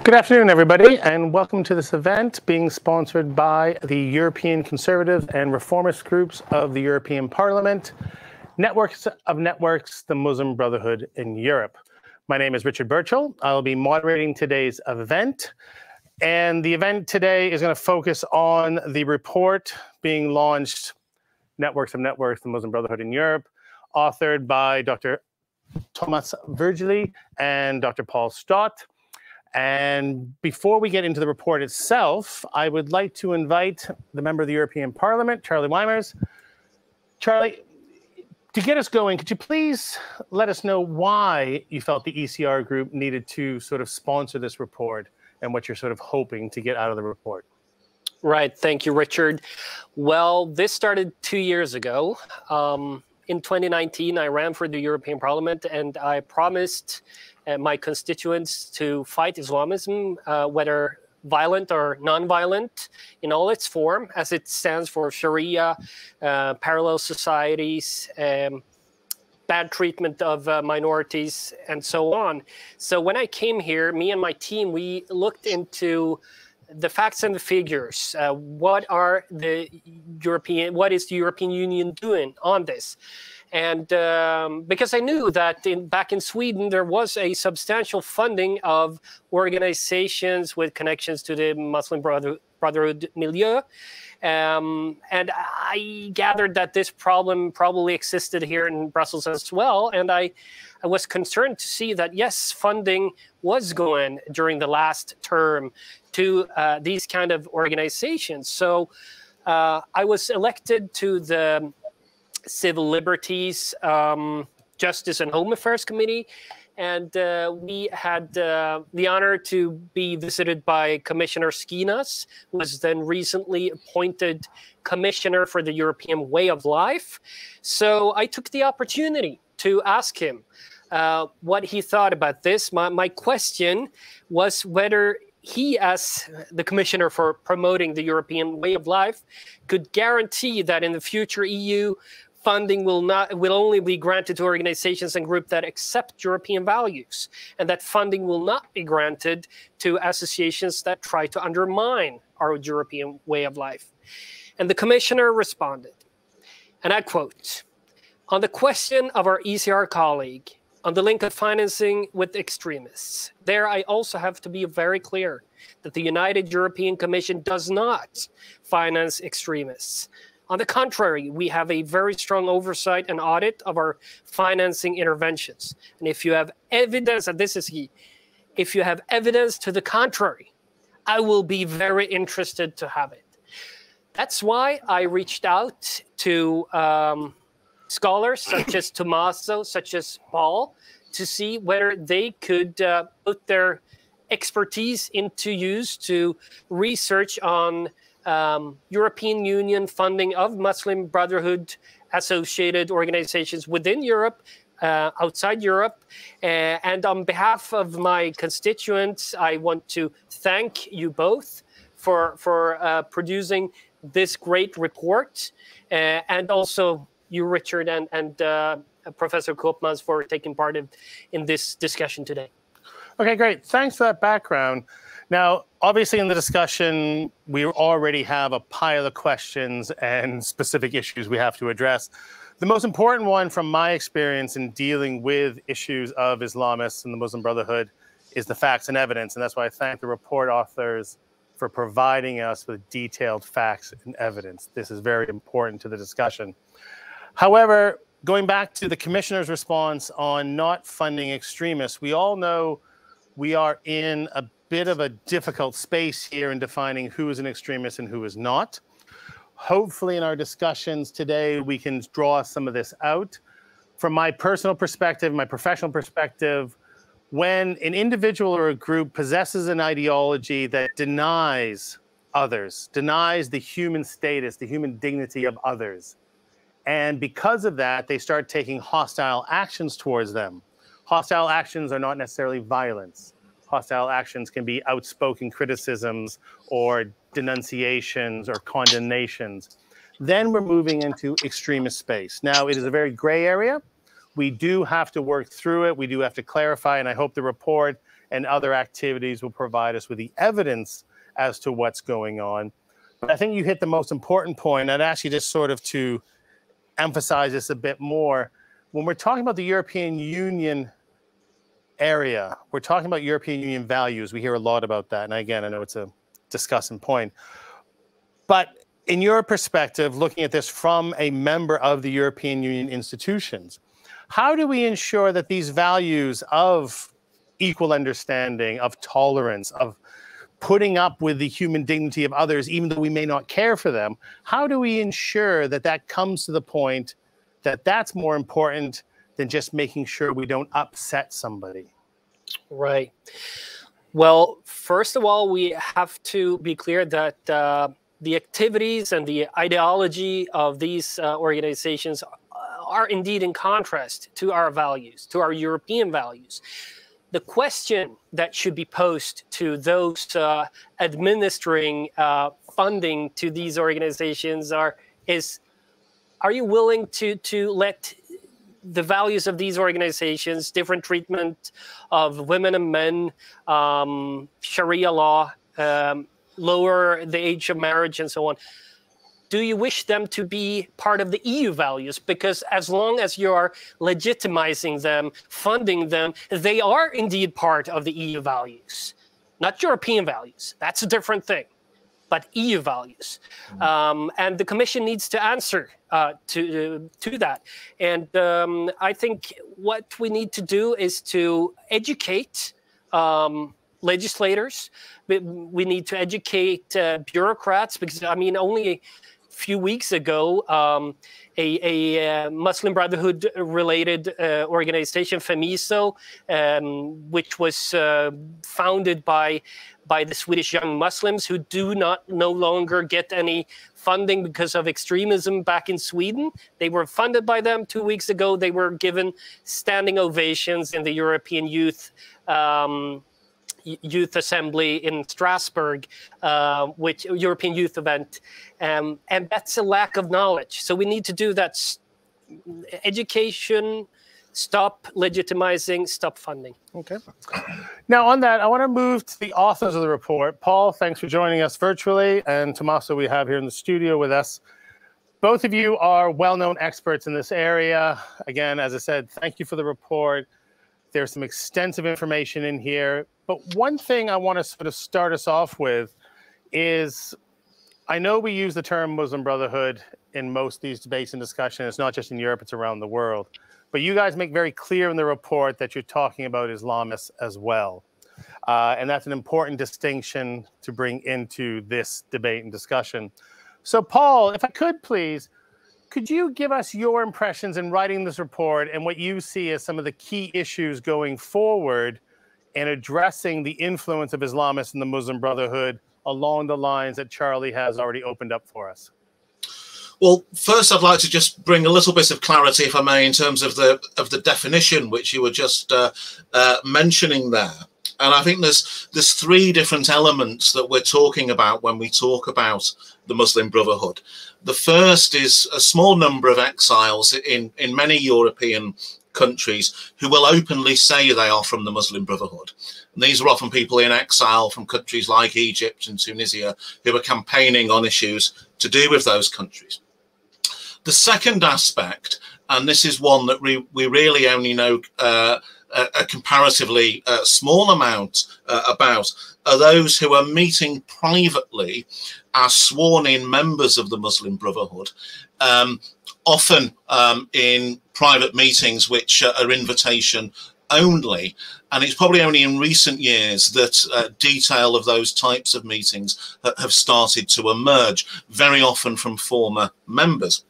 Good afternoon, everybody, and welcome to this event being sponsored by the European Conservative and Reformist groups of the European Parliament, Networks of Networks, the Muslim Brotherhood in Europe. My name is Richard Burchell. I will be moderating today's event, and the event today is going to focus on the report being launched, Networks of Networks, the Muslim Brotherhood in Europe, authored by Dr. Thomas Virgili and Dr. Paul Stott. And before we get into the report itself, I would like to invite the member of the European Parliament, Charlie Weimers. Charlie, to get us going, could you please let us know why you felt the ECR group needed to sort of sponsor this report and what you're sort of hoping to get out of the report? Right. Thank you, Richard. Well, this started 2 years ago. In 2019, I ran for the European Parliament, and I promised my constituents to fight Islamism, whether violent or non-violent, in all its form, as it stands for sharia, parallel societies, bad treatment of minorities, and so on. So when I came here, me and my team, we looked into the facts and the figures. What is the European Union doing on this? And because I knew that back in Sweden, there was a substantial funding of organizations with connections to the Muslim Brotherhood milieu. And I gathered that this problem probably existed here in Brussels as well. And I was concerned to see that, yes, funding was going during the last term to these kind of organizations. So I was elected to the Civil Liberties, Justice and Home Affairs Committee, and we had the honor to be visited by Commissioner Skinas, who was then recently appointed Commissioner for the European Way of Life. So I took the opportunity to ask him what he thought about this. My question was whether he, as the Commissioner for promoting the European Way of Life, could guarantee that in the future EU funding will only be granted to organizations and groups that accept European values, and that funding will not be granted to associations that try to undermine our European way of life. And the Commissioner responded, and I quote, "On the question of our ECR colleague, on the link of financing with extremists, there I also have to be very clear that the United European Commission does not finance extremists. On the contrary, we have a very strong oversight and audit of our financing interventions. And if you have evidence, and this is key, if you have evidence to the contrary, I will be very interested to have it." That's why I reached out to scholars such as Tommaso, such as Paul, to see whether they could put their expertise into use to research on European Union funding of Muslim Brotherhood associated organizations within Europe, outside Europe. And on behalf of my constituents, I want to thank you both for producing this great report, and also you, Richard, and Professor Koopmans, for taking part in this discussion today. Okay, great. Thanks for that background. Now, obviously in the discussion, we already have a pile of questions and specific issues we have to address. The most important one from my experience in dealing with issues of Islamists and the Muslim Brotherhood is the facts and evidence. And that's why I thank the report authors for providing us with detailed facts and evidence. This is very important to the discussion. However, going back to the Commissioner's response on not funding extremists, we all know we are in a bit of a difficult space here in defining who is an extremist and who is not. Hopefully in our discussions today, we can draw some of this out. From my personal perspective, my professional perspective, when an individual or a group possesses an ideology that denies others, denies the human status, the human dignity of others, and because of that, they start taking hostile actions towards them. Hostile actions are not necessarily violence. Hostile actions can be outspoken criticisms or denunciations or condemnations. Then we're moving into extremist space. Now, it is a very gray area. We do have to work through it. We do have to clarify, and I hope the report and other activities will provide us with the evidence as to what's going on. But I think you hit the most important point. I'd ask you just sort of to emphasize this a bit more. When we're talking about the European Union area, we're talking about European Union values. We hear a lot about that. And again, I know it's a discussing point. But in your perspective, looking at this from a member of the European Union institutions, how do we ensure that these values of equal understanding, of tolerance, of putting up with the human dignity of others, even though we may not care for them, how do we ensure that that comes to the point that that's more important than just making sure we don't upset somebody? Right. Well, first of all, we have to be clear that the activities and the ideology of these organizations are indeed in contrast to our values, to our European values. The question that should be posed to those administering funding to these organizations is, are you willing to let the values of these organizations, different treatment of women and men, sharia law, lower the age of marriage and so on, do you wish them to be part of the EU values? Because as long as you are legitimizing them, funding them, they are indeed part of the EU values, not European values. That's a different thing, but EU values. And the Commission needs to answer to that. And I think what we need to do is to educate legislators. We need to educate bureaucrats, because, I mean, only few weeks ago, a Muslim Brotherhood related organization, FEMISO, which was founded by the Swedish young Muslims who no longer get any funding because of extremism back in Sweden. They were funded by them 2 weeks ago. They were given standing ovations in the European Youth Assembly in Strasbourg, which European Youth event, and that's a lack of knowledge. So we need to do that. Education, stop legitimizing, stop funding. Okay. Now on that, I want to move to the authors of the report. Paul, thanks for joining us virtually, and Tommaso we have here in the studio with us. Both of you are well-known experts in this area. Again, as I said, thank you for the report. There's some extensive information in here. But one thing I want to sort of start us off with is, I know we use the term Muslim Brotherhood in most of these debates and discussions. It's not just in Europe, it's around the world. But you guys make very clear in the report that you're talking about Islamists as well. And that's an important distinction to bring into this debate and discussion. So Paul, if I could please, could you give us your impressions in writing this report and what you see as some of the key issues going forward in addressing the influence of Islamists in the Muslim Brotherhood along the lines that Charlie has already opened up for us? Well, first I'd like to just bring a little bit of clarity, if I may, in terms of the definition which you were just mentioning there. And I think there's three different elements that we're talking about when we talk about the Muslim Brotherhood. The first is a small number of exiles in many European countries who will openly say they are from the Muslim Brotherhood. And these are often people in exile from countries like Egypt and Tunisia who are campaigning on issues to do with those countries. The second aspect, and this is one that we really only know a comparatively small amount about, are those who are meeting privately as sworn-in members of the Muslim Brotherhood, often in private meetings which are invitation only. And it's probably only in recent years that detail of those types of meetings have started to emerge, very often from former members.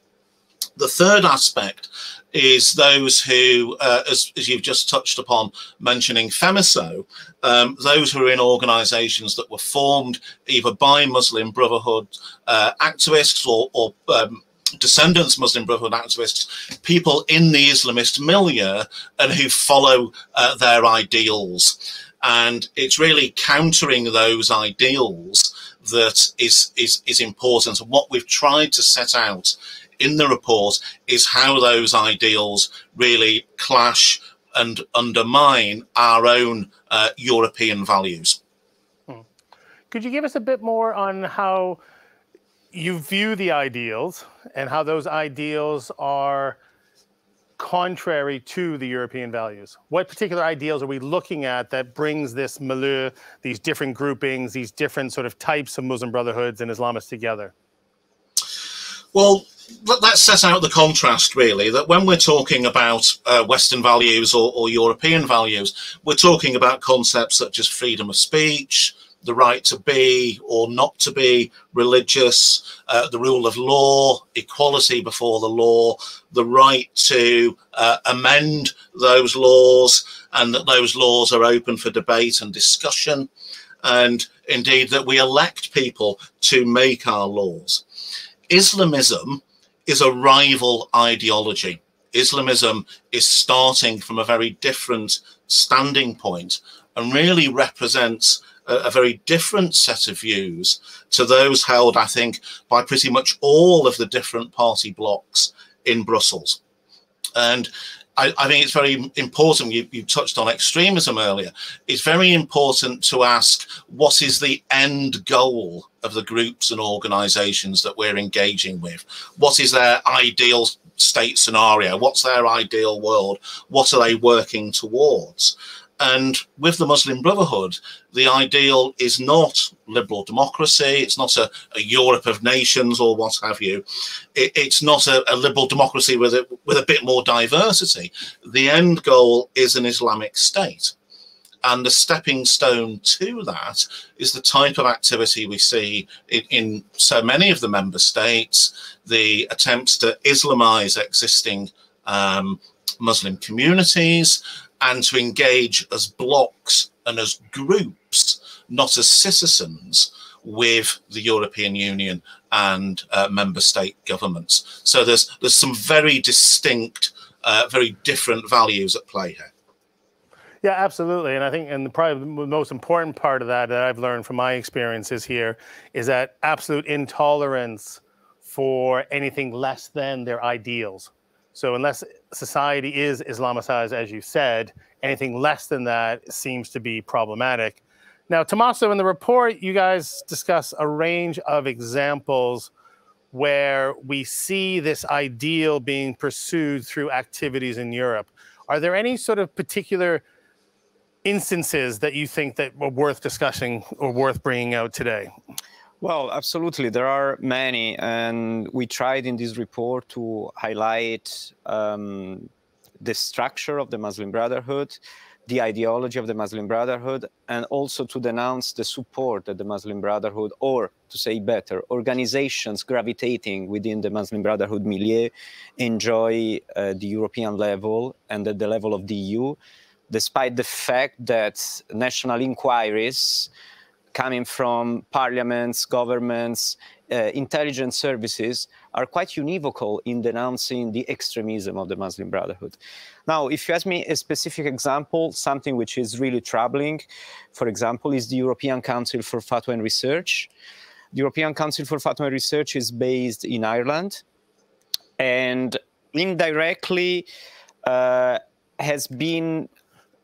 The third aspect is those who, as you've just touched upon, mentioning FEMISO, those who are in organisations that were formed either by Muslim Brotherhood activists or descendants Muslim Brotherhood activists, people in the Islamist milieu and who follow their ideals. And it's really countering those ideals that is important. And what we've tried to set out in the report is how those ideals really clash and undermine our own European values. Could you give us a bit more on how you view the ideals and how those ideals are contrary to the European values? What particular ideals are we looking at that brings this milieu, these different groupings, these different sort of types of Muslim brotherhoods and Islamists together? Well, let's set out the contrast, really, that when we're talking about Western values or European values, we're talking about concepts such as freedom of speech, the right to be or not to be religious, the rule of law, equality before the law, the right to amend those laws, and that those laws are open for debate and discussion, and indeed that we elect people to make our laws. Islamism is a rival ideology. Islamism is starting from a very different standing point and really represents a very different set of views to those held, I think, by pretty much all of the different party blocs in Brussels. And I think it's very important, you touched on extremism earlier, it's very important to ask what is the end goal of the groups and organisations that we're engaging with? What is their ideal state scenario? What's their ideal world? What are they working towards? And with the Muslim Brotherhood, the ideal is not liberal democracy. It's not a Europe of nations or what have you. It's not a liberal democracy with a bit more diversity. The end goal is an Islamic state. And the stepping stone to that is the type of activity we see in so many of the member states, the attempts to Islamize existing Muslim communities, and to engage as blocs and as groups, not as citizens, with the European Union and member state governments. So there's some very distinct, very different values at play here. Yeah, absolutely. And I think, and probably the most important part of that I've learned from my experiences here is that absolute intolerance for anything less than their ideals. So unless society is Islamicized, as you said, anything less than that seems to be problematic. Now, Tommaso, in the report, you guys discuss a range of examples where we see this ideal being pursued through activities in Europe. Are there any sort of particular instances that you think that were worth discussing or worth bringing out today? Well, absolutely. There are many, and we tried in this report to highlight the structure of the Muslim Brotherhood, the ideology of the Muslim Brotherhood, and also to denounce the support that the Muslim Brotherhood, or to say better, organizations gravitating within the Muslim Brotherhood milieu enjoy at the European level and at the level of the EU, despite the fact that national inquiries coming from parliaments, governments, intelligence services are quite univocal in denouncing the extremism of the Muslim Brotherhood. Now, if you ask me a specific example, something which is really troubling, for example, is the European Council for Fatwa and Research. The European Council for Fatwa and Research is based in Ireland and indirectly has been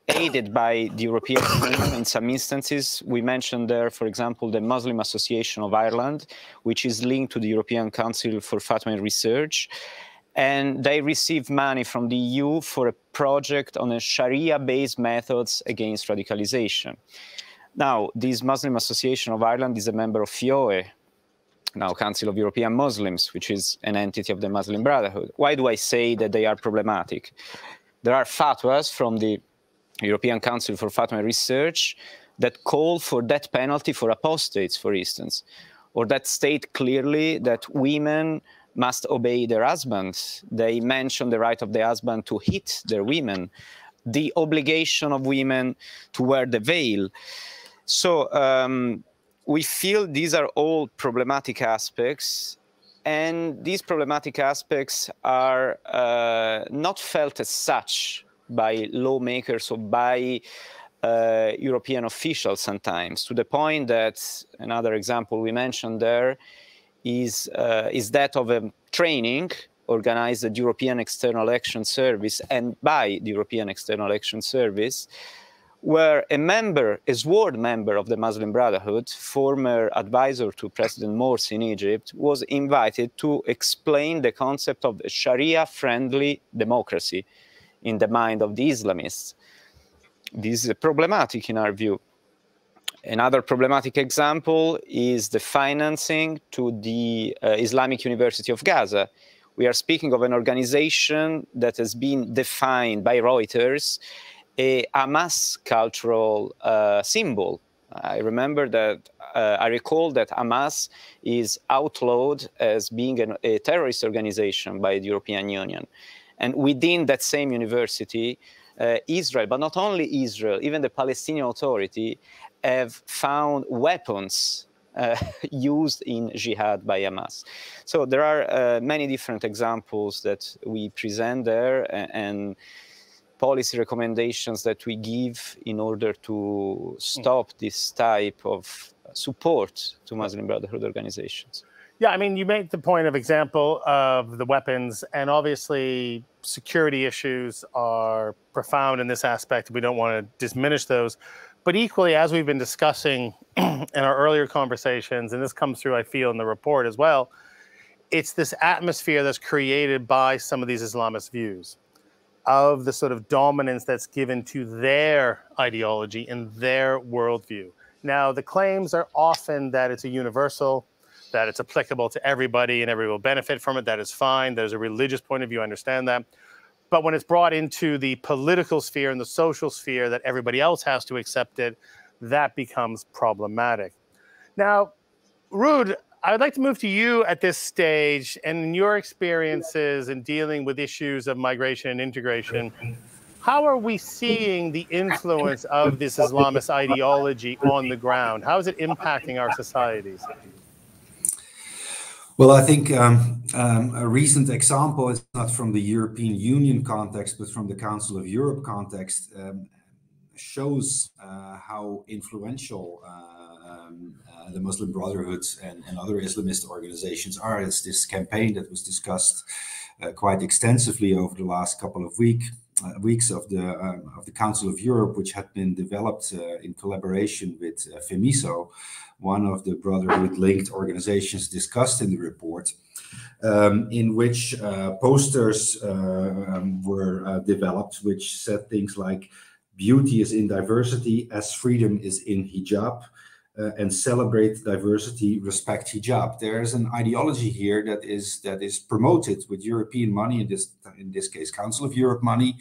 aided by the European Union in some instances. We mentioned there, for example, the Muslim Association of Ireland, which is linked to the European Council for Fatwa and Research. And they received money from the EU for a project on a sharia-based methods against radicalization. Now, this Muslim Association of Ireland is a member of FIOE, now Council of European Muslims, which is an entity of the Muslim Brotherhood. Why do I say that they are problematic? There are fatwas from the European Council for Fatwa and Research that call for death penalty for apostates, for instance, or that state clearly that women must obey their husbands. They mention the right of the husband to hit their women, the obligation of women to wear the veil. So we feel these are all problematic aspects, and these problematic aspects are not felt as such by lawmakers or by European officials sometimes, to the point that, another example we mentioned there, is that of a training organized at European External Action Service and by the European External Action Service, where a sworn member of the Muslim Brotherhood, former advisor to President Morsi in Egypt, was invited to explain the concept of Sharia-friendly democracy in the mind of the Islamists. This is problematic in our view. Another problematic example is the financing to the Islamic University of Gaza. We are speaking of an organization that has been defined by Reuters a Hamas cultural symbol. I recall that Hamas is outlawed as being a terrorist organization by the European Union. And within that same university, Israel, but not only Israel, even the Palestinian Authority have found weapons used in jihad by Hamas. So there are many different examples that we present there and policy recommendations that we give in order to stop this type of support to Muslim Brotherhood organizations. Yeah, I mean, you make the point of example of the weapons, and obviously security issues are profound in this aspect. We don't want to diminish those. But equally, as we've been discussing in our earlier conversations, and this comes through, I feel, in the report as well, it's this atmosphere that's created by some of these Islamist views of the sort of dominance that's given to their ideology and their worldview. Now, the claims are often that it's a universal, that it's applicable to everybody and everybody will benefit from it. That is fine. There's a religious point of view. I understand that. But when it's brought into the political sphere and the social sphere that everybody else has to accept it, that becomes problematic. Now, Ruud, I would like to move to you at this stage and your experiences in dealing with issues of migration and integration. How are we seeing the influence of this Islamist ideology on the ground? How is it impacting our societies? Well, I think a recent example is not from the European Union context, but from the Council of Europe context, shows how influential the Muslim Brotherhood and other Islamist organizations are. It's this campaign that was discussed quite extensively over the last couple of weeks of the Council of Europe, which had been developed in collaboration with FEMISO, one of the Brotherhood-linked organizations discussed in the report, in which posters were developed, which said things like, "Beauty is in diversity as freedom is in hijab," and "Celebrate diversity, respect hijab." There's an ideology here that is promoted with European money, in this case Council of Europe money,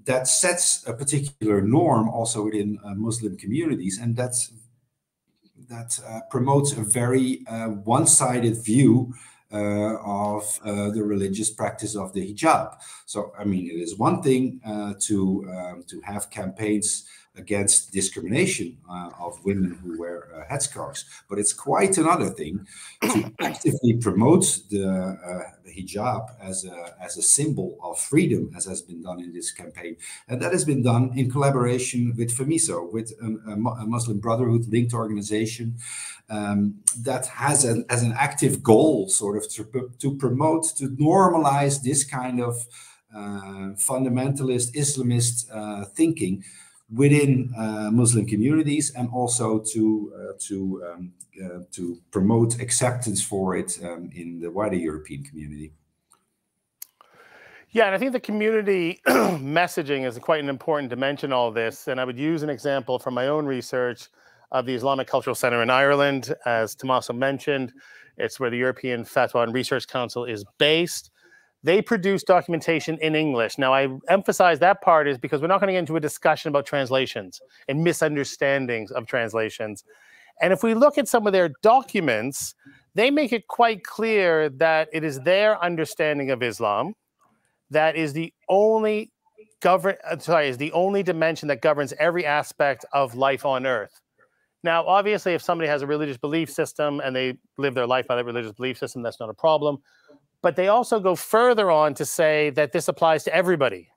that sets a particular norm also within Muslim communities, and that promotes a very one-sided view of the religious practice of the hijab. So, I mean, it is one thing to have campaigns against discrimination of women who wear headscarves, but it's quite another thing to actively promote the hijab as a symbol of freedom, as has been done in this campaign. And that has been done in collaboration with FEMISO, with a Muslim Brotherhood-linked organization that has as an active goal sort of to promote, to normalize this kind of fundamentalist Islamist thinking within Muslim communities, and also to promote acceptance for it in the wider European community. Yeah, and I think the community messaging is quite an important dimension of all this. And I would use an example from my own research of the Islamic Cultural Center in Ireland. As Tommaso mentioned, it's where the European Fatwa and Research Council is based. They produce documentation in English. Now, I emphasize that part is because we're not going to get into a discussion about translations and misunderstandings of translations. And if we look at some of their documents, they make it quite clear that it is their understanding of Islam that is the only dimension that governs every aspect of life on earth. Now, obviously, if somebody has a religious belief system and they live their life by that religious belief system, that's not a problem. But they also go further on to say that this applies to everybody,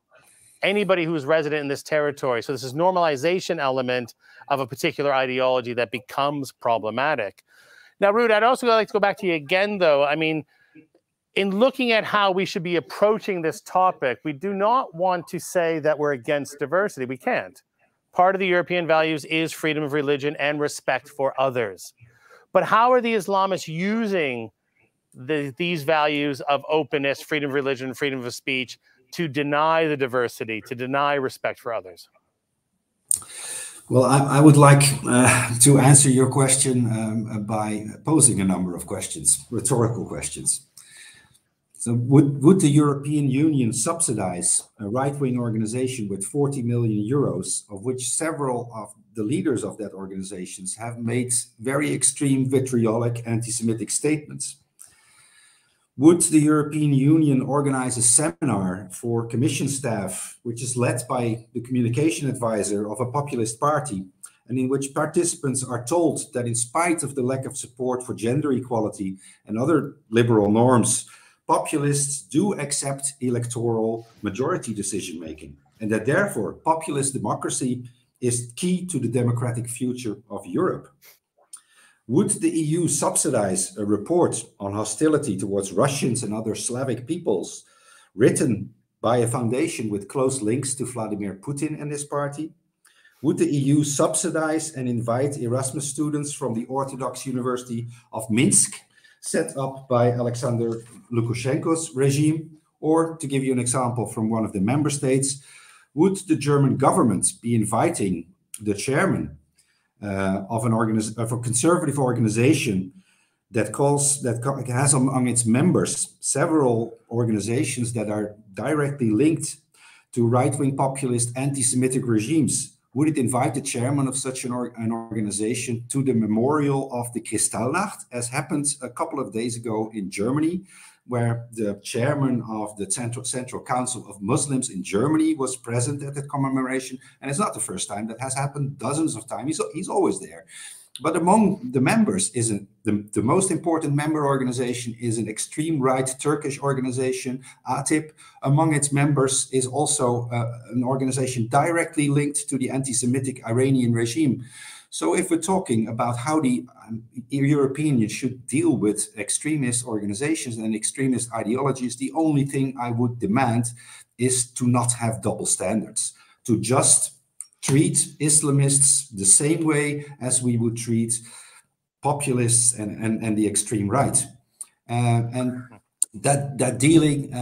anybody who is resident in this territory. So this is normalization element of a particular ideology that becomes problematic. Now, Ruud, I'd also like to go back to you again, though. I mean, in looking at how we should be approaching this topic, we do not want to say that we're against diversity. We can't. Part of the European values is freedom of religion and respect for others. But how are the Islamists using these values of openness, freedom of religion, freedom of speech to deny the diversity, to deny respect for others? Well, I would like to answer your question by posing a number of questions, rhetorical questions. So would the European Union subsidize a right-wing organization with 40 million euros, of which several of the leaders of that organizations have made very extreme vitriolic anti-Semitic statements? Would the European Union organize a seminar for commission staff, which is led by the communication advisor of a populist party, and in which participants are told that in spite of the lack of support for gender equality and other liberal norms, populists do accept electoral majority decision-making, and that therefore populist democracy is key to the democratic future of Europe? Would the EU subsidize a report on hostility towards Russians and other Slavic peoples written by a foundation with close links to Vladimir Putin and his party? Would the EU subsidize and invite Erasmus students from the Orthodox University of Minsk, set up by Alexander Lukashenko's regime? Or, to give you an example from one of the member states, would the German government be inviting the chairman of a conservative organization that has among its members several organizations that are directly linked to right-wing populist anti-Semitic regimes? Would it invite the chairman of such an organization to the memorial of the Kristallnacht, as happened a couple of days ago in Germany, where the chairman of the Central Council of Muslims in Germany was present at that commemoration? And it's not the first time. That has happened dozens of times. He's always there. But among the members the most important member organization is an extreme right Turkish organization, ATIP. Among its members is also an organization directly linked to the anti-Semitic Iranian regime. So if we're talking about how the European Union should deal with extremist organizations and extremist ideologies, the only thing I would demand is to not have double standards, to just treat Islamists the same way as we would treat populists and the extreme right. And that dealing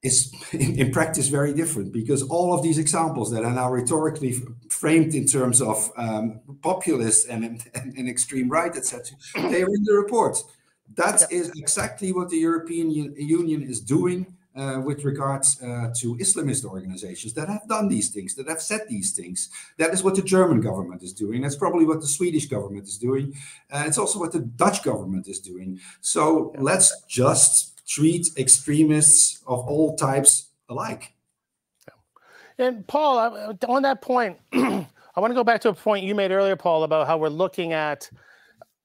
is in practice very different, because all of these examples that are now rhetorically framed in terms of populists and extreme right, etc., they are in the report. That is exactly what the European Union is doing with regards to Islamist organizations that have done these things, that have said these things. That is what the German government is doing. That's probably what the Swedish government is doing. It's also what the Dutch government is doing. So let's just treat extremists of all types alike. And Paul, on that point, I want to go back to a point you made earlier, Paul, about how we're looking at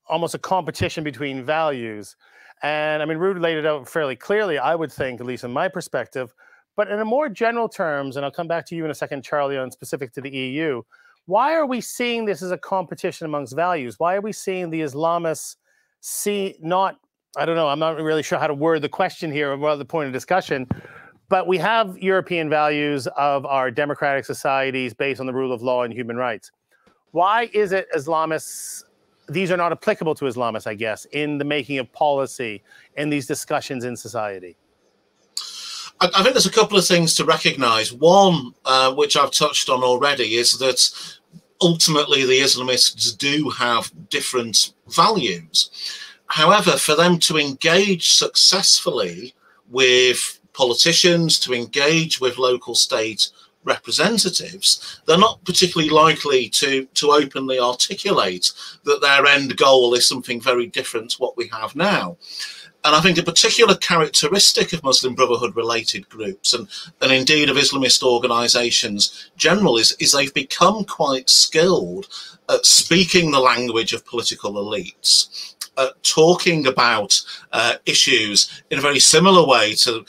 almost a competition between values. And I mean, Ruud laid it out fairly clearly, I would think, at least in my perspective. But in a more general terms, and I'll come back to you in a second, Charlie, on specific to the EU, why are we seeing this as a competition amongst values? Why are we seeing the Islamists I don't know, I'm not really sure how to word the question here or the point of discussion, but we have European values of our democratic societies based on the rule of law and human rights. Why is it Islamists, these are not applicable to Islamists, I guess, in the making of policy, in these discussions in society? I think there's a couple of things to recognise. One, which I've touched on already, is that ultimately the Islamists do have different values. However, for them to engage successfully with politicians, to engage with local state representatives, they're not particularly likely to openly articulate that their end goal is something very different to what we have now. And I think a particular characteristic of Muslim Brotherhood related groups and indeed of Islamist organisations general is they've become quite skilled at speaking the language of political elites, talking about issues in a very similar way to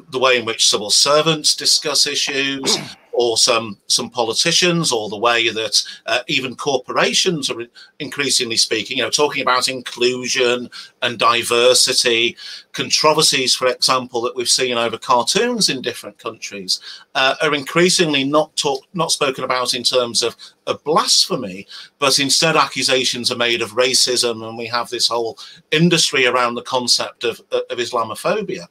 the way in which civil servants discuss issues, or some politicians, or the way that even corporations are increasingly speaking, talking about inclusion and diversity. Controversies, for example, that we've seen over cartoons in different countries are increasingly not spoken about in terms of blasphemy, but instead accusations are made of racism, and we have this whole industry around the concept of Islamophobia.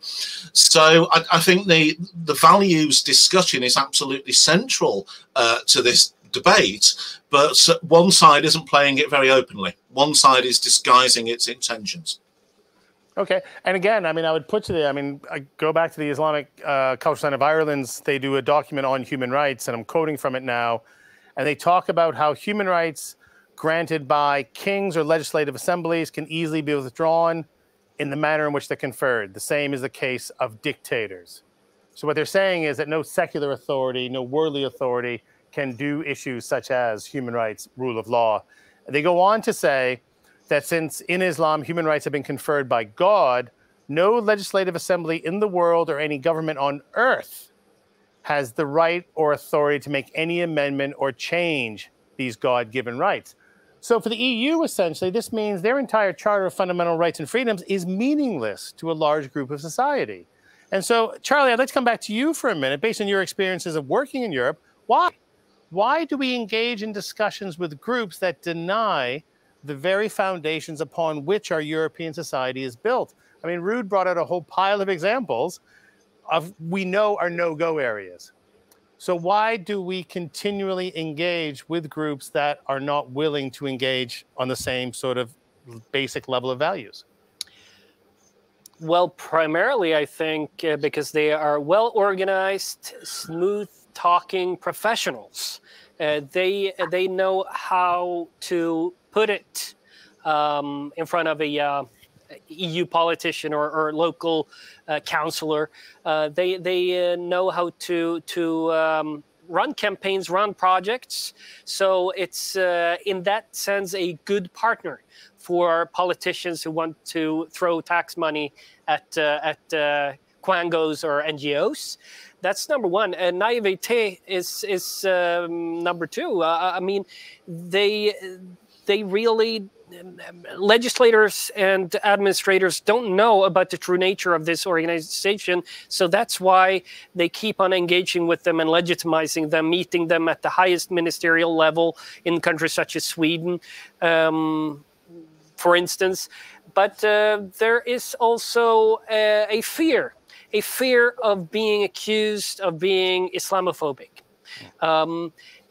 So I think the values discussion is absolutely central to this debate, but one side isn't playing it very openly. One side is disguising its intentions. Okay, and again, I mean, I would put to the, I go back to the Islamic Cultural Center of Ireland's, they do a document on human rights, and I'm quoting from it now, and they talk about how human rights granted by kings or legislative assemblies can easily be withdrawn in the manner in which they're conferred. The same is the case of dictators. So what they're saying is that no secular authority, no worldly authority can do issues such as human rights, rule of law. They go on to say that since in Islam human rights have been conferred by God, no legislative assembly in the world or any government on earth has the right or authority to make any amendment or change these God-given rights. So for the EU, essentially, this means their entire Charter of Fundamental Rights and Freedoms is meaningless to a large group of society. And so, Charlie, I'd like to come back to you for a minute. Based on your experiences of working in Europe, why? Why do we engage in discussions with groups that deny the very foundations upon which our European society is built? I mean, Ruud brought out a whole pile of examples of we know are no-go areas. So why do we continually engage with groups that are not willing to engage on the same sort of basic level of values? Well, primarily, I think because they are well-organized, smooth-talking professionals. They know how to put it in front of a EU politician or local councillor. They know how to run campaigns, run projects. So it's in that sense a good partner for politicians who want to throw tax money at quangos or NGOs. That's number one. And naivete is number two. I mean, they really, legislators and administrators don't know about the true nature of this organization. So that's why they keep on engaging with them and legitimizing them, meeting them at the highest ministerial level in countries such as Sweden, for instance. But there is also a fear of being accused of being Islamophobic,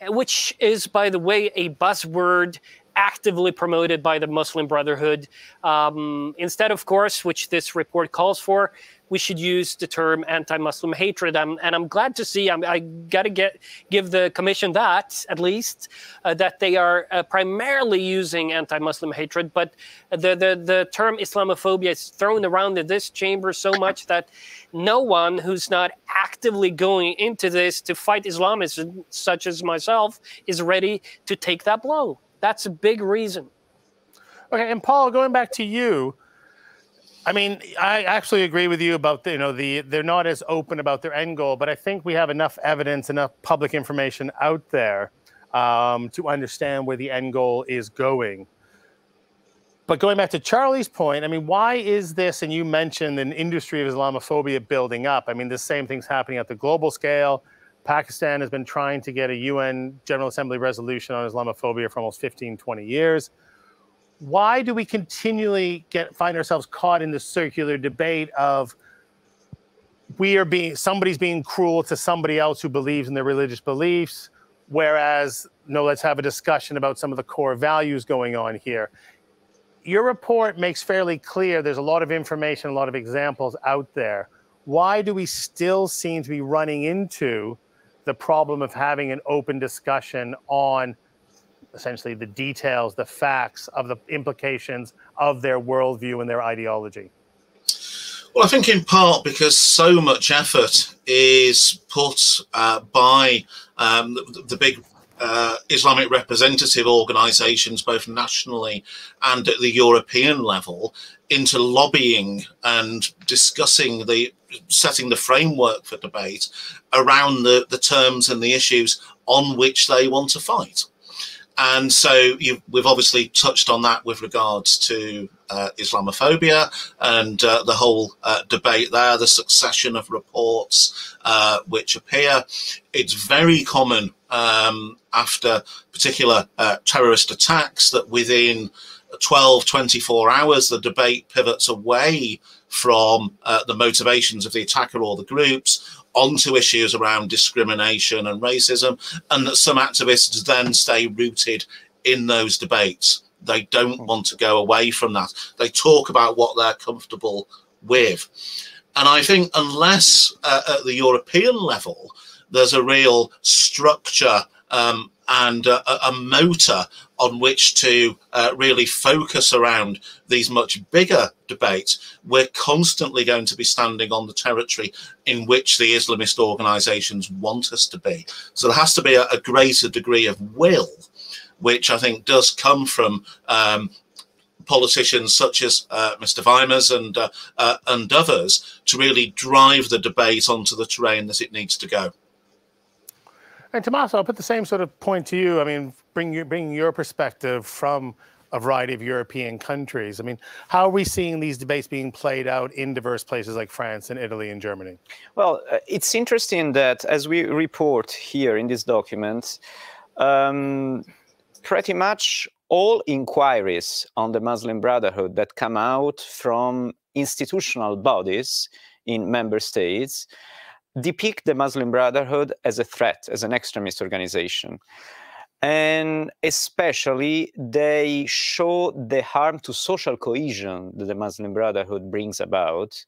which is, by the way, a buzzword actively promoted by the Muslim Brotherhood. Instead, of course, which this report calls for, we should use the term anti-Muslim hatred. And I'm glad to see, I got to give the Commission that, at least, that they are primarily using anti-Muslim hatred. But the term Islamophobia is thrown around in this chamber so much that no one who's not actively going into this to fight Islamism, such as myself, is ready to take that blow. That's a big reason. Okay, and Paul, going back to you, I mean, I actually agree with you about they're not as open about their end goal, but I think we have enough evidence, enough public information out there to understand where the end goal is going. But going back to Charlie's point, I mean, why is this? And you mentioned an industry of Islamophobia building up. I mean, the same thing's happening at the global scale. Pakistan has been trying to get a UN General Assembly resolution on Islamophobia for almost 15, 20 years. Why do we continually find ourselves caught in the circular debate of somebody's being cruel to somebody else who believes in their religious beliefs, whereas, no, let's have a discussion about some of the core values going on here. Your report makes fairly clear there's a lot of information, a lot of examples out there. Why do we still seem to be running into the problem of having an open discussion on essentially the details, the facts of the implications of their worldview and their ideology? Well, I think in part because so much effort is put by the big Islamic representative organisations, both nationally and at the European level, into lobbying and discussing setting the framework for debate around the terms and the issues on which they want to fight. And so we've obviously touched on that with regards to Islamophobia and the whole debate there, the succession of reports which appear. It's very common after particular terrorist attacks that within 12, 24 hours, the debate pivots away from the motivations of the attacker or the groups onto issues around discrimination and racism, and that some activists then stay rooted in those debates. They don't want to go away from that. They talk about what they're comfortable with. And I think unless at the European level, there's a real structure and a motor on which to really focus around these much bigger debates, we're constantly going to be standing on the territory in which the Islamist organisations want us to be. So there has to be a greater degree of will, which I think does come from politicians such as Mr. Weimers and others, to really drive the debate onto the terrain that it needs to go. And Tommaso, I'll put the same sort of point to you. I mean, bringing your perspective from a variety of European countries. I mean, how are we seeing these debates being played out in diverse places like France and Italy and Germany? Well, it's interesting that, as we report here in this document, pretty much all inquiries on the Muslim Brotherhood that come out from institutional bodies in member states depict the Muslim Brotherhood as a threat, as an extremist organization. And especially, they show the harm to social cohesion that the Muslim Brotherhood brings about,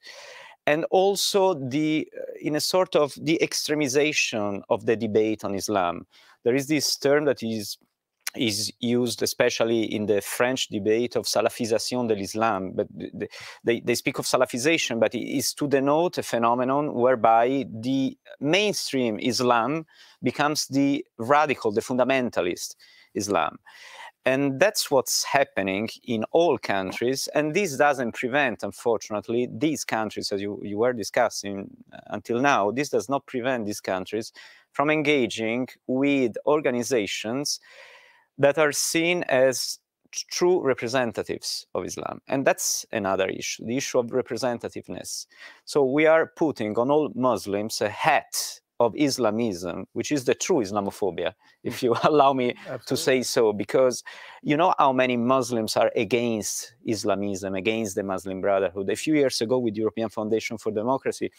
and also in a sort of the extremization of the debate on Islam. There is this term that is used especially in the French debate of salafisation de l'Islam, but they speak of salafization, but it is to denote a phenomenon whereby the mainstream Islam becomes the radical, the fundamentalist Islam. And that's what's happening in all countries, and this doesn't prevent, unfortunately, these countries, as you were discussing until now, this does not prevent these countries from engaging with organizations that are seen as true representatives of Islam. And that's another issue, the issue of representativeness. So we are putting on all Muslims a hat of Islamism, which is the true Islamophobia, if you allow me to say so, because you know how many Muslims are against Islamism, against the Muslim Brotherhood. A few years ago with European Foundation for Democracy,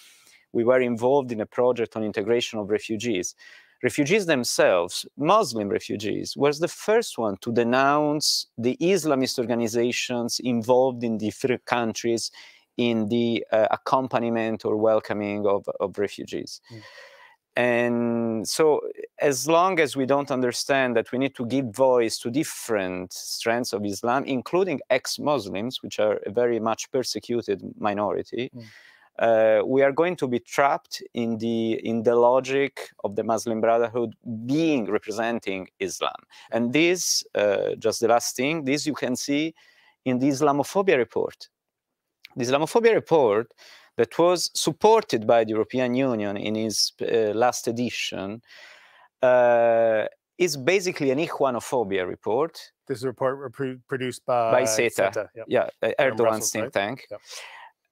we were involved in a project on integration of refugees. Refugees themselves, Muslim refugees, was the first one to denounce the Islamist organizations involved in different countries in the accompaniment or welcoming of refugees. And so as long as we don't understand that we need to give voice to different strands of Islam, including ex-Muslims, which are a very much persecuted minority, we are going to be trapped in the logic of the Muslim Brotherhood representing Islam. And this, just the last thing, this you can see in the Islamophobia report. The Islamophobia report that was supported by the European Union in its last edition is basically an Ikhwanophobia report. This is a report produced by SETA. Yeah, Erdogan's think tank. Yep.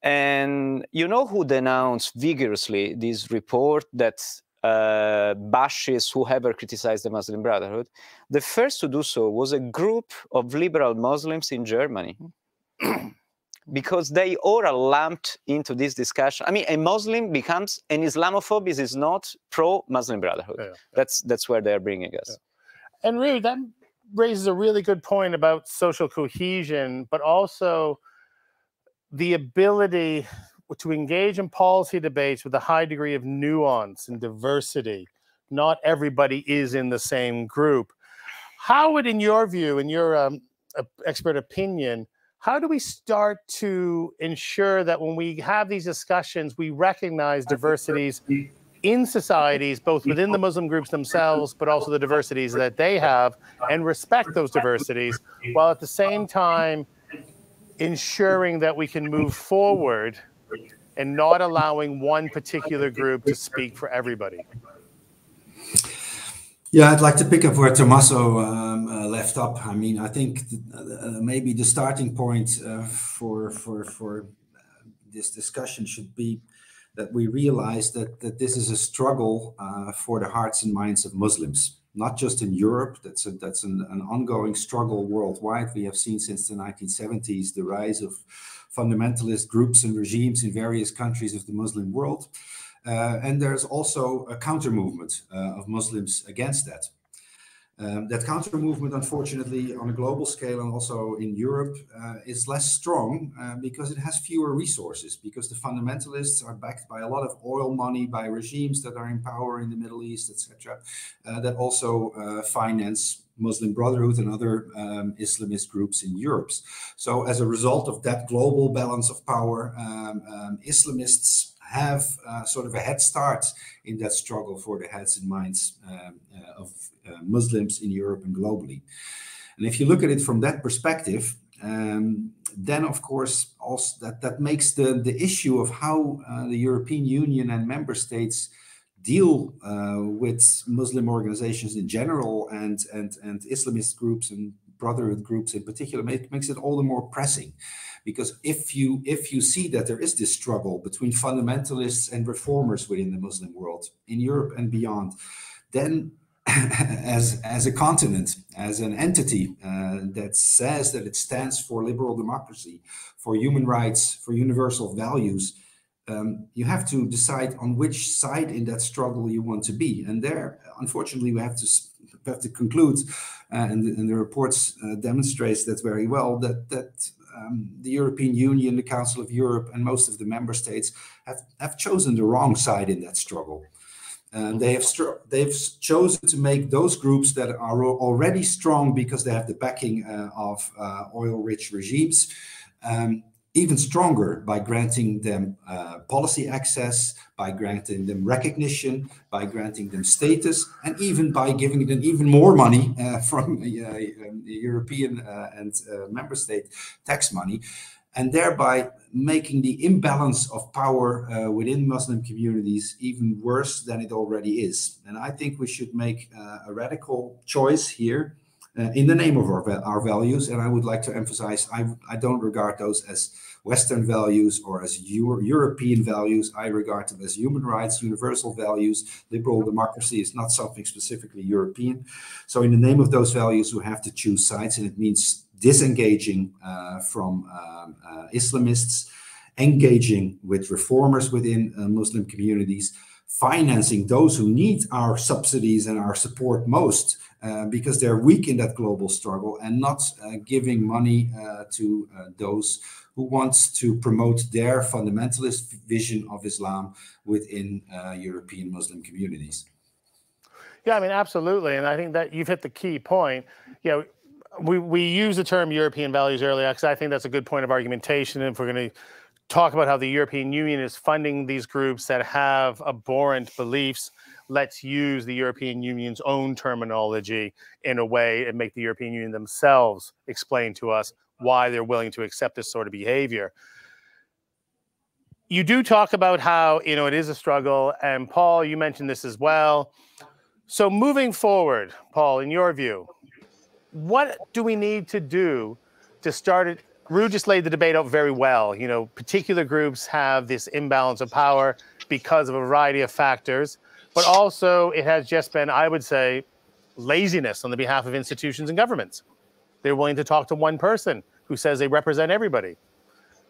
And you know who denounced vigorously this report that bashes whoever criticized the Muslim Brotherhood? The first to do so was a group of liberal Muslims in Germany. Because they all are lumped into this discussion. I mean, a Muslim becomes an Islamophobe is not pro-Muslim Brotherhood. That's where they're bringing us. And really, that raises a really good point about social cohesion, but also the ability to engage in policy debates with a high degree of nuance and diversity. Not everybody is in the same group. How would, in your view, in your expert opinion, how do we start to ensure that when we have these discussions, we recognize diversities in societies, both within the Muslim groups themselves, but also the diversities that they have, and respect those diversities, while at the same time ensuring that we can move forward and not allowing one particular group to speak for everybody? Yeah, I'd like to pick up where Tommaso left up. I mean, I think maybe the starting point for this discussion should be that we realize that this is a struggle for the hearts and minds of Muslims, not just in Europe. That's an ongoing struggle worldwide. We have seen since the 1970s the rise of fundamentalist groups and regimes in various countries of the Muslim world. And there's also a counter movement of Muslims against that. That counter movement, unfortunately, on a global scale and also in Europe, is less strong because it has fewer resources, because the fundamentalists are backed by a lot of oil money, by regimes that are in power in the Middle East, etc., that also finance Muslim Brotherhood and other Islamist groups in Europe. So as a result of that global balance of power, Islamists have sort of a head start in that struggle for the heads and minds of Muslims in Europe and globally. And if you look at it from that perspective, then of course also that makes the issue of how the European Union and member states deal with Muslim organizations in general and Islamist groups and Brotherhood groups in particular makes it all the more pressing, because if you see that there is this struggle between fundamentalists and reformers within the Muslim world in Europe and beyond, then as a continent, as an entity that says that it stands for liberal democracy, for human rights, for universal values, you have to decide on which side in that struggle you want to be. And there, unfortunately, we have to conclude, and the reports demonstrates that very well, that the European Union, the Council of Europe, and most of the member states have chosen the wrong side in that struggle. They've chosen to make those groups that are already strong because they have the backing of oil-rich regimes even stronger by granting them policy access, by granting them recognition, by granting them status, and even by giving them even more money from European and member state tax money, and thereby making the imbalance of power within Muslim communities even worse than it already is. And I think we should make a radical choice here in the name of our values. And I would like to emphasize, I don't regard those as Western values or as European values. I regard them as human rights, universal values. Liberal democracy is not something specifically European. So in the name of those values, we have to choose sides, and it means disengaging from Islamists, engaging with reformers within Muslim communities, financing those who need our subsidies and our support most because they're weak in that global struggle, and not giving money to those who want to promote their fundamentalist vision of Islam within European Muslim communities. Yeah, I mean, absolutely. And I think that you've hit the key point. You know, we use the term European values earlier because I think that's a good point of argumentation. If we're going to talk about how the European Union is funding these groups that have abhorrent beliefs, let's use the European Union's own terminology in a way and make the European Union themselves explain to us why they're willing to accept this sort of behavior. You do talk about how, you know, it is a struggle, and Paul, you mentioned this as well. So moving forward, Paul, in your view, what do we need to do to start it? Rue just laid the debate out very well. You know, particular groups have this imbalance of power because of a variety of factors, but also it has just been, I would say, laziness on the behalf of institutions and governments. They're willing to talk to one person who says they represent everybody.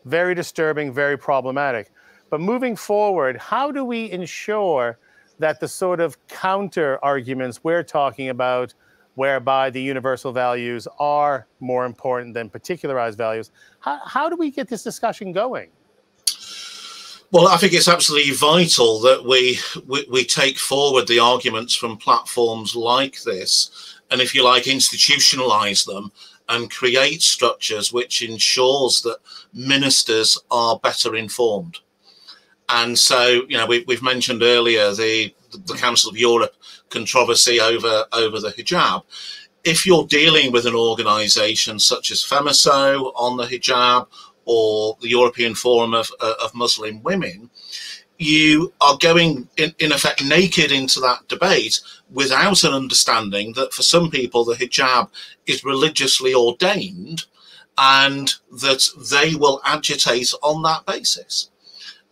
Very disturbing, very problematic. But moving forward, how do we ensure that the sort of counter arguments we're talking about, whereby the universal values are more important than particularized values, how do we get this discussion going? Well, I think it's absolutely vital that we take forward the arguments from platforms like this, and if you like, institutionalize them and create structures which ensures that ministers are better informed. And so, you know, we've mentioned earlier the Council of Europe controversy over the hijab. If you're dealing with an organisation such as FEMISO on the hijab, or the European Forum of Muslim Women, you are going, in effect, naked into that debate without an understanding that for some people the hijab is religiously ordained and that they will agitate on that basis.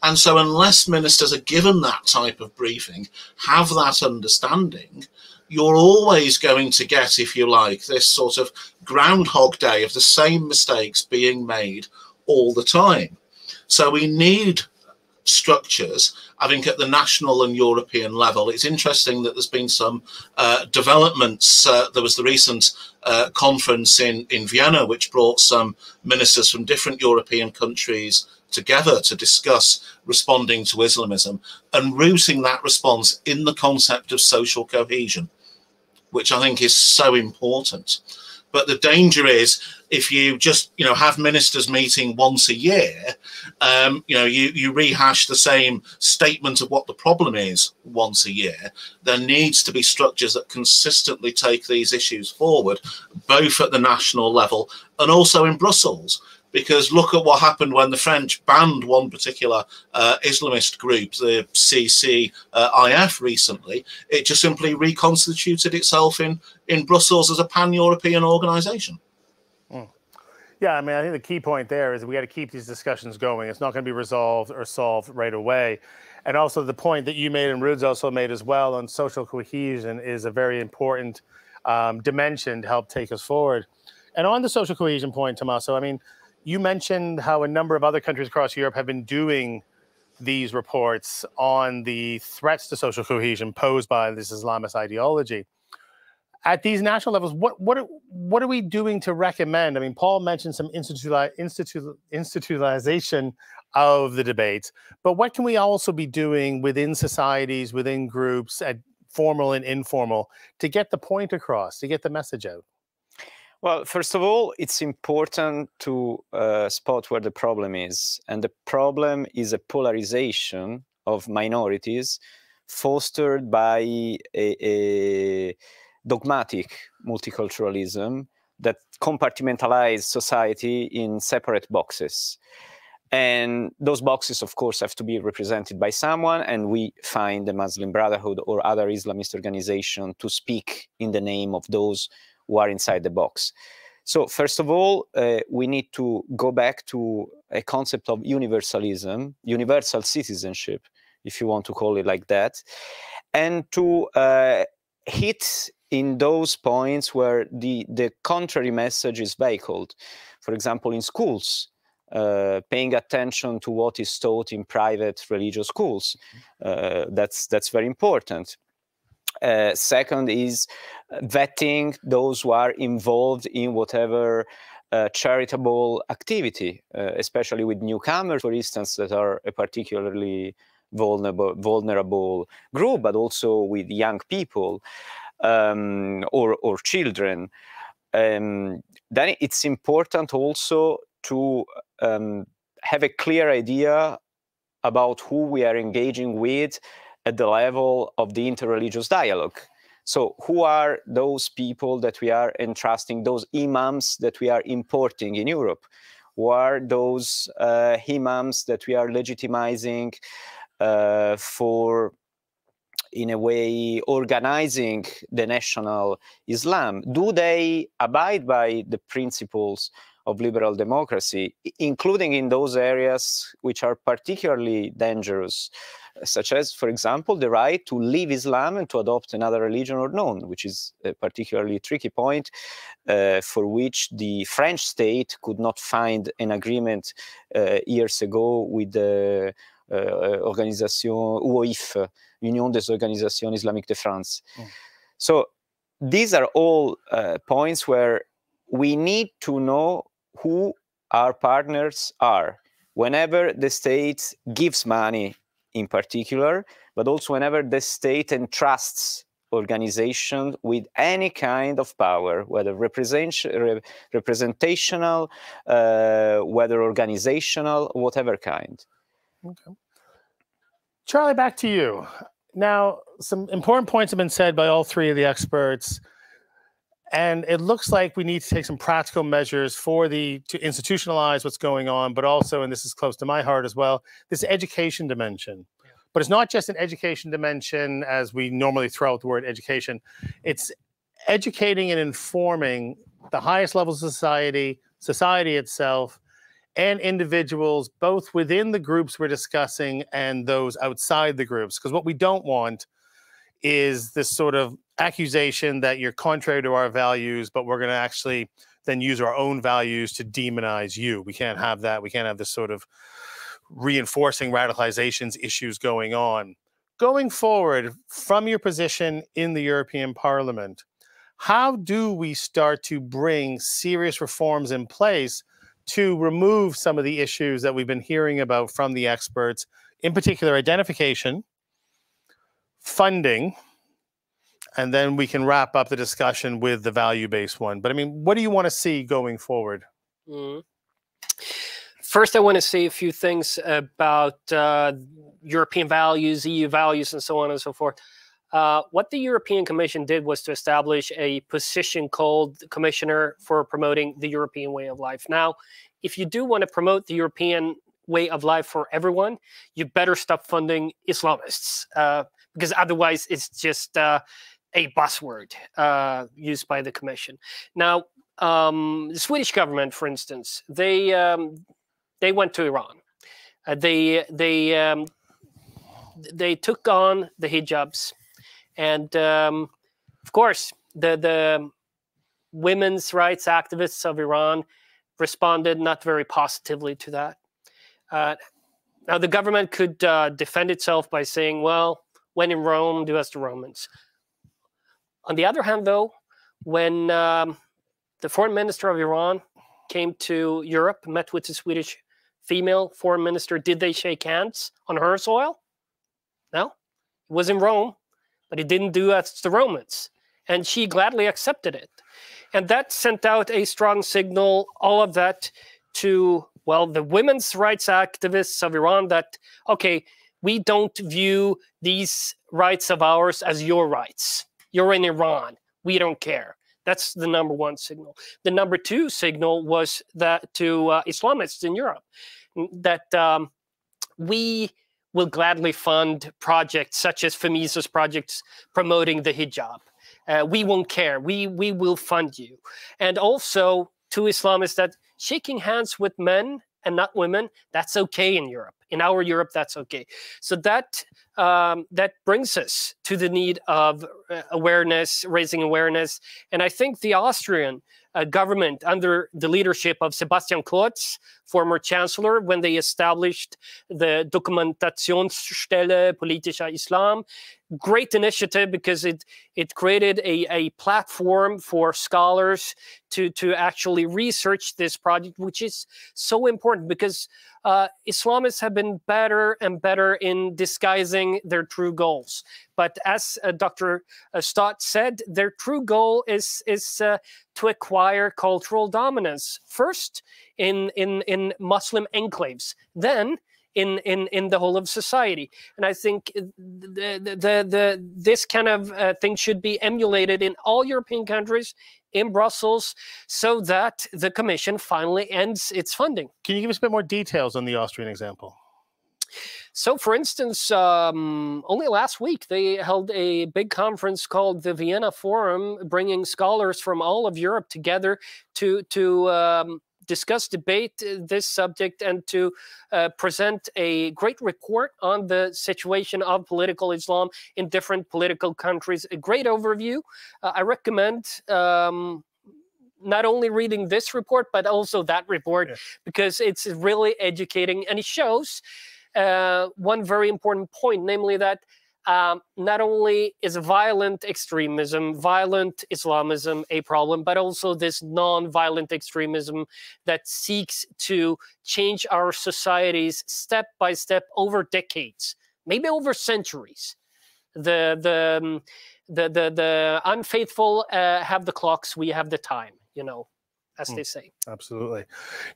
And so unless ministers are given that type of briefing, have that understanding, you're always going to get, if you like, this sort of Groundhog Day of the same mistakes being made all the time. So we need structures, I think, at the national and European level. It's interesting that there's been some developments. There was the recent conference in Vienna, which brought some ministers from different European countries together to discuss responding to Islamism and rooting that response in the concept of social cohesion, which I think is so important. But the danger is, if you just, you know, have ministers meeting once a year, you know, you rehash the same statement of what the problem is once a year. There needs to be structures that consistently take these issues forward, both at the national level and also in Brussels. Because look at what happened when the French banned one particular Islamist group, the CCIF, recently. It just simply reconstituted itself in Brussels as a pan-European organisation. Yeah, I mean, I think the key point there is we got to keep these discussions going. It's not going to be resolved or solved right away. And also the point that you made and Ruud's also made as well on social cohesion is a very important dimension to help take us forward. And on the social cohesion point, Tommaso, I mean, you mentioned how a number of other countries across Europe have been doing these reports on the threats to social cohesion posed by this Islamist ideology. At these national levels, what are we doing to recommend? I mean, Paul mentioned some institutionalization of the debates, but what can we also be doing within societies, within groups, at formal and informal, to get the point across, to get the message out? Well, first of all, it's important to spot where the problem is. And the problem is a polarization of minorities fostered by a dogmatic multiculturalism that compartmentalizes society in separate boxes. And those boxes, of course, have to be represented by someone, and we find the Muslim Brotherhood or other Islamist organization to speak in the name of those who are inside the box. So first of all, we need to go back to a concept of universalism, universal citizenship, if you want to call it like that, and to hit in those points where the contrary message is vehicled. For example, in schools, paying attention to what is taught in private religious schools. That's very important. Second is vetting those who are involved in whatever charitable activity, especially with newcomers, for instance, that are a particularly vulnerable group, but also with young people or children. Then it's important also to have a clear idea about who we are engaging with at the level of the interreligious dialogue. So who are those people that we are entrusting, those imams that we are importing in Europe? Who are those imams that we are legitimizing for, in a way, organizing the national Islam? Do they abide by the principles of liberal democracy, including in those areas which are particularly dangerous, such as, for example, the right to leave Islam and to adopt another religion or none, which is a particularly tricky point for which the French state could not find an agreement years ago with the organisation UOIF, Union des Organisations Islamiques de France. So these are all points where we need to know who our partners are whenever the state gives money in particular, but also whenever the state entrusts organization with any kind of power, whether representational, whether organizational, whatever kind. Okay. Charlie, back to you. Now, some important points have been said by all three of the experts, and it looks like we need to take some practical measures to institutionalize what's going on, but also, and this is close to my heart as well, this education dimension. Yeah. But it's not just an education dimension as we normally throw out the word education. It's educating and informing the highest levels of society itself, and individuals, both within the groups we're discussing and those outside the groups. Because what we don't want is this sort of accusation that you're contrary to our values, but we're going to actually then use our own values to demonize you. We can't have that. We can't have this sort of reinforcing radicalizations issues going on. Going forward, from your position in the European Parliament, how do we start to bring serious reforms in place to remove some of the issues that we've been hearing about from the experts, in particular identification, funding, and then we can wrap up the discussion with the value-based one. But I mean, what do you want to see going forward? First, I want to say a few things about European values, EU values, and so on and so forth. What the European Commission did was to establish a position called Commissioner for Promoting the European Way of Life. Now, if you do want to promote the European way of life for everyone, you better stop funding Islamists, because otherwise it's just a buzzword used by the Commission. Now, the Swedish government, for instance, they went to Iran. They took on the hijabs. And of course, the women's rights activists of Iran responded not very positively to that. Now, the government could defend itself by saying, well, when in Rome, do as the Romans. On the other hand, though, when the foreign minister of Iran came to Europe, met with the Swedish female foreign minister, did they shake hands on her soil? No, it was in Rome. But he didn't do as the Romans. And she gladly accepted it. And that sent out a strong signal, all of that, to, well, the women's rights activists of Iran that, okay, we don't view these rights of ours as your rights. You're in Iran. We don't care. That's the number one signal. The number two signal was that to Islamists in Europe, that we will gladly fund projects such as Femisa's projects promoting the hijab. We won't care. We will fund you. And also to Islamists that shaking hands with men and not women, that's okay in Europe. In our Europe, that's okay. So that brings us to the need of awareness, raising awareness. And I think the Austrian government, under the leadership of Sebastian Kurz, former chancellor, when they established the Dokumentationsstelle Politischer Islam, great initiative because it created a platform for scholars to actually research this project, which is so important because Islamists have been better and better in disguising their true goals. But as Dr. Stott said, their true goal is to acquire cultural dominance, first in Muslim enclaves, then in the whole of society. And I think this kind of thing should be emulated in all European countries, in Brussels, so that the Commission finally ends its funding. Can you give us a bit more details on the Austrian example? So, for instance, only last week, they held a big conference called the Vienna Forum, bringing scholars from all of Europe together to discuss, debate this subject, and to present a great report on the situation of political Islam in different political countries. A great overview. I recommend not only reading this report, but also that report, because it's really educating, and it shows one very important point, namely that not only is violent extremism, violent Islamism a problem, but also this non-violent extremism that seeks to change our societies step by step over decades, maybe over centuries. The unfaithful have the clocks, we have the time, you know, as they say. Absolutely.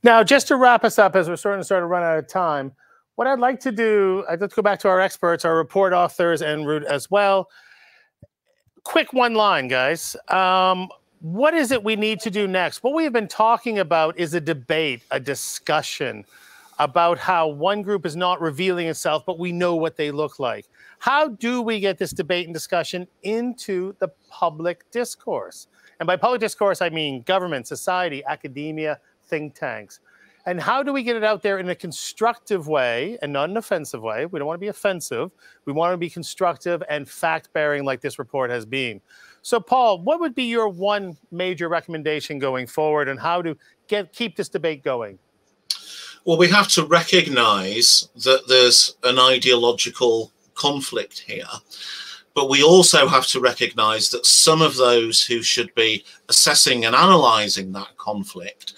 Now, just to wrap us up, as we're starting to run out of time, What I'd like to do, I'd like to go back to our experts, our report authors, and Ruud as well. Quick one line, guys. What is it we need to do next? What we have been talking about is a debate, a discussion about how one group is not revealing itself, but we know what they look like. How do we get this debate and discussion into the public discourse? And by public discourse, I mean government, society, academia, think tanks. And how do we get it out there in a constructive way and not an offensive way? We don't want to be offensive. We want to be constructive and fact-bearing like this report has been. So, Paul, what would be your one major recommendation going forward and how to keep this debate going? Well, we have to recognize that there's an ideological conflict here, but we also have to recognize that some of those who should be assessing and analyzing that conflict,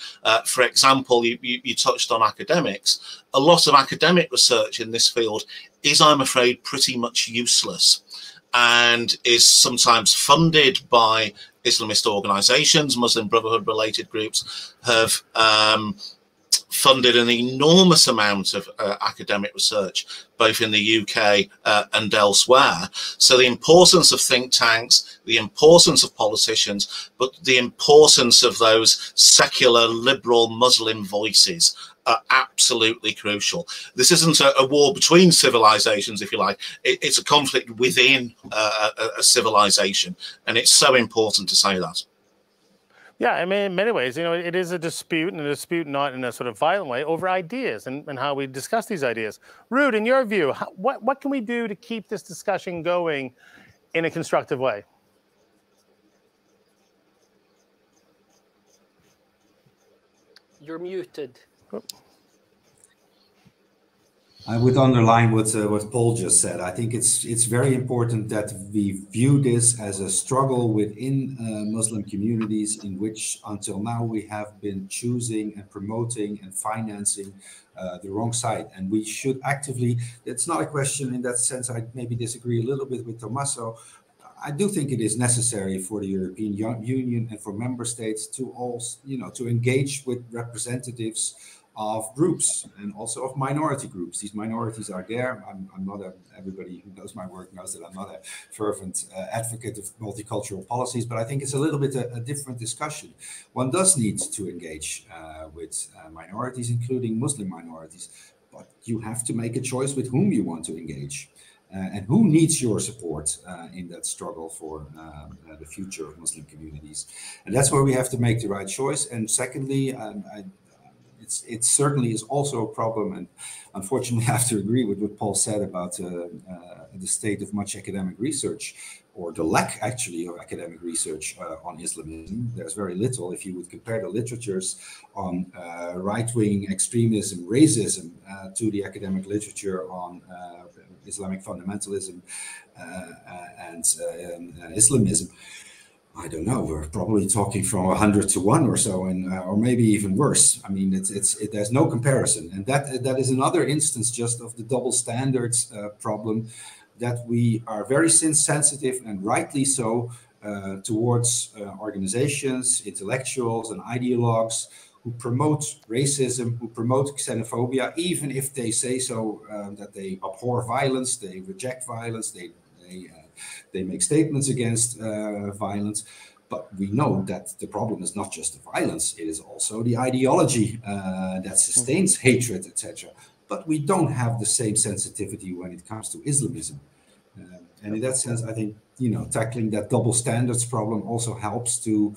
for example, you touched on academics, a lot of academic research in this field is, I'm afraid, pretty much useless and is sometimes funded by Islamist organizations. Muslim Brotherhood related groups have funded an enormous amount of academic research, both in the UK and elsewhere. So the importance of think tanks, the importance of politicians, but the importance of those secular, liberal Muslim voices are absolutely crucial. This isn't a war between civilizations, if you like. It's a conflict within a civilization, and it's so important to say that. Yeah, I mean, in many ways, you know, it is a dispute, and a dispute not in a sort of violent way, over ideas and how we discuss these ideas. Ruud, in your view, what can we do to keep this discussion going in a constructive way? You're muted. I would underline what Paul just said. I think it's very important that we view this as a struggle within Muslim communities in which until now we have been choosing and promoting and financing the wrong side. And we should actively, it's not a question in that sense, I maybe disagree a little bit with Tommaso. I do think it is necessary for the European Union and for member states to also, to engage with representatives of groups and also of minority groups. These minorities are there. I'm not everybody who knows my work knows that I'm not a fervent advocate of multicultural policies, but I think it's a little bit a different discussion. One does need to engage with minorities, including Muslim minorities, but you have to make a choice with whom you want to engage. And who needs your support in that struggle for the future of Muslim communities? And that's where we have to make the right choice. And secondly, it certainly is also a problem, and unfortunately I have to agree with what Paul said about the state of much academic research, or the lack actually of academic research on Islamism. There's very little. If you would compare the literatures on right-wing extremism, racism, to the academic literature on Islamic fundamentalism and Islamism, I don't know, we're probably talking from 100 to 1 or so, and or maybe even worse. I mean, there's no comparison, and that is another instance just of the double standards problem, that we are very sensitive, and rightly so, towards organizations, intellectuals, and ideologues who promote racism, who promote xenophobia, even if they say so that they abhor violence, they reject violence, they make statements against violence. But we know that the problem is not just the violence, it is also the ideology that sustains hatred, etc. But we don't have the same sensitivity when it comes to Islamism. And in that sense, I think, tackling that double standards problem also helps to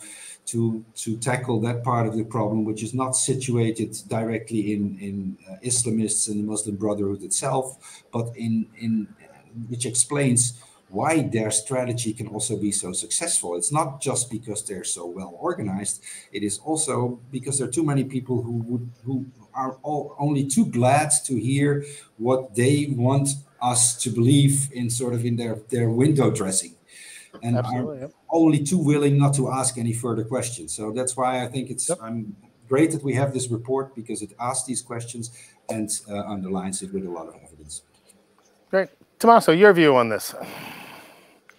tackle that part of the problem, which is not situated directly in Islamists and the Muslim Brotherhood itself, but in which explains why their strategy can also be so successful. It's not just because they're so well organized. It is also because there are too many people who are only too glad to hear what they want us to believe in, sort of in their window dressing, and are only too willing not to ask any further questions. So that's why I think I'm great that we have this report, because it asks these questions and underlines it with a lot of evidence. Great. Tommaso, your view on this?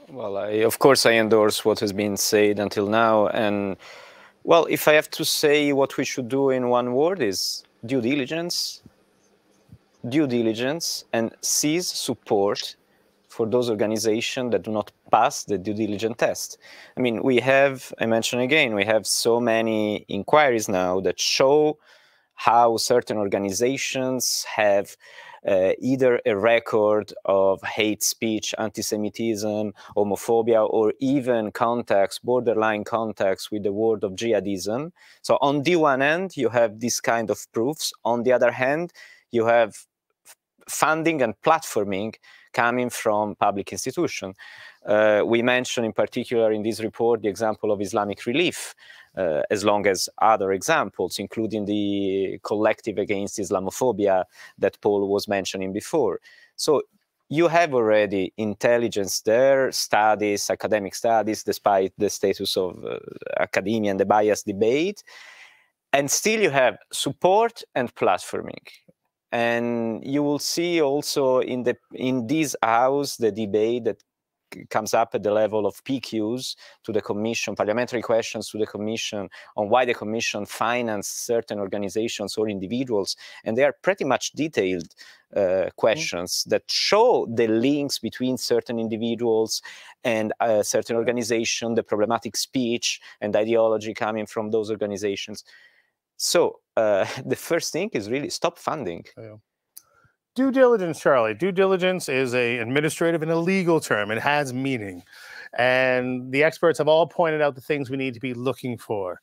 Well, of course, I endorse what has been said until now. And, well, if I have to say what we should do in one word, is due diligence. due diligence and cease support for those organizations that do not pass the due diligence test. I mean, we have, I mention again, we have so many inquiries now that show how certain organizations have either a record of hate speech, anti-Semitism, homophobia, or even contacts, borderline contacts with the word of jihadism. So on the one hand, you have this kind of proofs. On the other hand, you have funding and platforming coming from public institutions. We mentioned in particular in this report the example of Islamic Relief, as long as other examples, including the collective against Islamophobia that Paul was mentioning before. So you have already intelligence there, studies, academic studies, despite the status of academia and the bias debate, and still you have support and platforming. And you will see also in this house the debate that comes up at the level of PQs to the Commission, parliamentary questions to the Commission on why the Commission financed certain organizations or individuals. And they are pretty much detailed questions that show the links between certain individuals and certain organizations, the problematic speech and ideology coming from those organizations. So the first thing is really stop funding. Yeah. Due diligence, Charlie. Due diligence is an administrative and a legal term. It has meaning. And the experts have all pointed out the things we need to be looking for.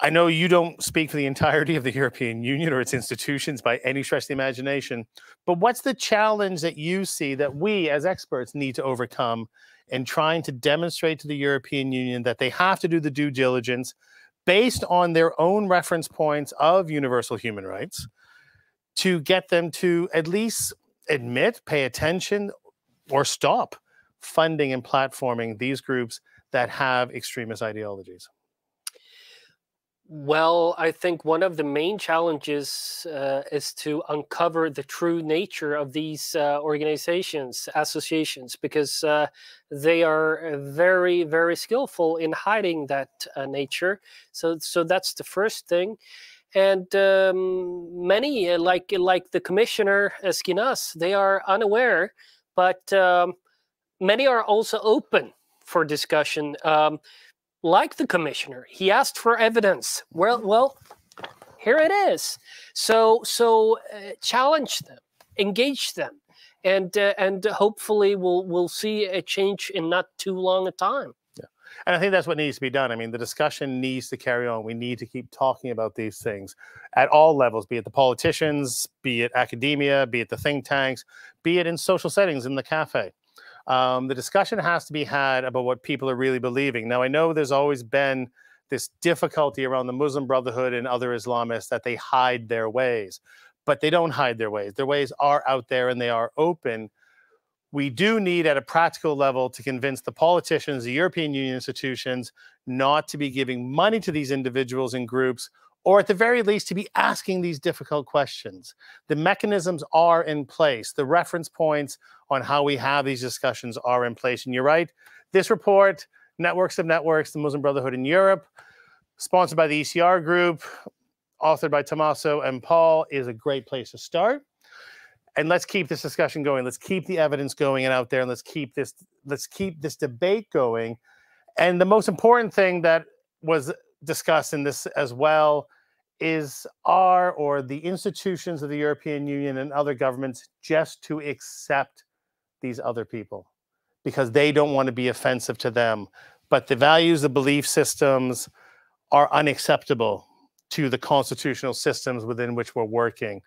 I know you don't speak for the entirety of the European Union or its institutions by any stretch of the imagination, but what's the challenge that you see that we as experts need to overcome in trying to demonstrate to the European Union that they have to do the due diligence based on their own reference points of universal human rights, to get them to at least admit, pay attention, or stop funding and platforming these groups that have extremist ideologies? Well, I think one of the main challenges is to uncover the true nature of these organizations, associations, because they are very, very skillful in hiding that nature. So that's the first thing. And many, like the Commissioner Skinas, they are unaware, but many are also open for discussion. Like the Commissioner, he asked for evidence. Well, here it is. So challenge them, engage them, and hopefully we'll see a change in not too long a time. Yeah, and I think that's what needs to be done. I mean, the discussion needs to carry on. We need to keep talking about these things at all levels, be it the politicians, be it academia, be it the think tanks, be it in social settings in the cafe. The discussion has to be had about what people are really believing. Now, I know there's always been this difficulty around the Muslim Brotherhood and other Islamists that they hide their ways, but they don't hide their ways. Their ways are out there and they are open. We do need at a practical level to convince the politicians, the European Union institutions, not to be giving money to these individuals and groups, or at the very least to be asking these difficult questions. The mechanisms are in place. The reference points on how we have these discussions are in place. And you're right, this report, Networks of Networks, the Muslim Brotherhood in Europe, sponsored by the ECR group, authored by Tommaso and Paul, is a great place to start. And let's keep this discussion going. Let's keep the evidence going and out there, and let's keep this debate going. And the most important thing that was discussed in this as well is the institutions of the European Union and other governments just to accept these other people because they don't want to be offensive to them. But the values, the belief systems are unacceptable to the constitutional systems within which we're working.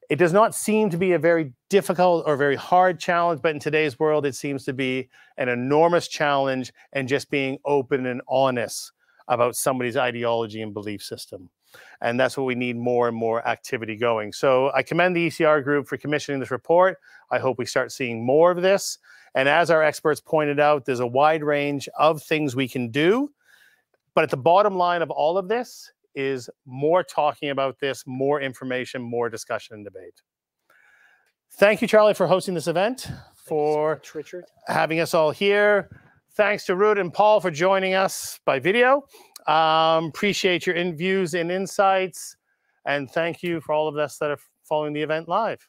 It does not seem to be a very difficult or very hard challenge, but in today's world, it seems to be an enormous challenge, and just being open and honest about somebody's ideology and belief system. And that's what we need more and more activity going. So I commend the ECR group for commissioning this report. I hope we start seeing more of this. And as our experts pointed out, there's a wide range of things we can do. But at the bottom line of all of this is more talking about this, more information, more discussion and debate. Thank you, Charlie, for hosting this event, for so much, Richard, having us all here. Thanks to Ruud and Paul for joining us by video. Appreciate your views and insights. And thank you for all of us that have following the event live.